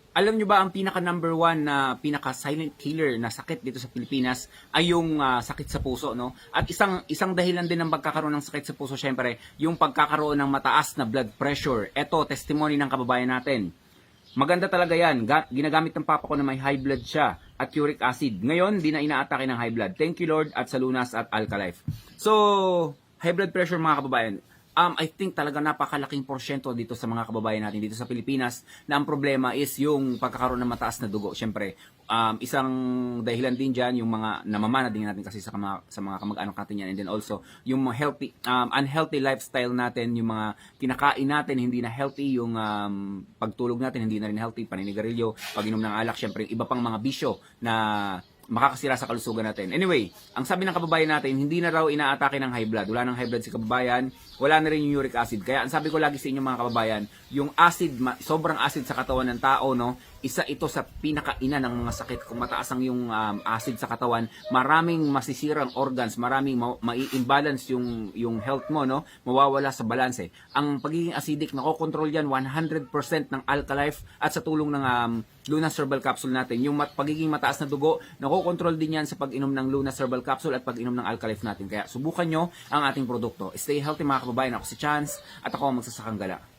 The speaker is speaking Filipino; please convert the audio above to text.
Alam nyo ba ang pinaka number one na pinaka silent killer na sakit dito sa Pilipinas ay yung sakit sa puso, no? At isang dahilan din ng pagkakaroon ng sakit sa puso, syempre, yung pagkakaroon ng mataas na blood pressure. Ito, testimony ng kababayan natin. Maganda talaga yan. Ginagamit ng papa ko na may high blood siya at uric acid. Ngayon, di na inaatake ng high blood. Thank you Lord at sa Lunas at Alkalife. So, high blood pressure mga kababayan. I think talaga napakalaking porsyento dito sa mga kababayan natin dito sa Pilipinas na ang problema is yung pagkakaroon ng mataas na dugo. Siyempre, isang dahilan din dyan yung mga namamana din natin kasi sa mga kamag-anak natin yan. And then also, yung mga unhealthy lifestyle natin, yung mga kinakain natin hindi na healthy, yung pagtulog natin hindi na rin healthy, paninigarilyo, pag-inom ng alak, siyempre, iba pang mga bisyo na makakasira sa kalusugan natin. Anyway, ang sabi ng kababayan natin, hindi na raw inaatake ng high blood. Wala nang high blood si kababayan, wala na rin yung uric acid. Kaya ang sabi ko lagi sa inyo mga kababayan, yung acid, sobrang acid sa katawan ng tao, no? Isa ito sa pinakaina ng mga sakit. Kung mataas ang yung acid sa katawan, maraming masisirang organs, maraming mai-imbalance yung health mo, no? Mawawala sa balanse. Ang pagiging acidic, nakokontrol yan 100% ng Alkalife at sa tulong ng Lunas Herbal Capsule natin. Yung pagiging mataas na dugo, nakokontrol din yan sa pag-inom ng Lunas Herbal Capsule at pag-inom ng Alkalife natin. Kaya subukan nyo ang ating produkto. Stay healthy mga kababayan. Ako si Chance at ako ang magsasakang gala.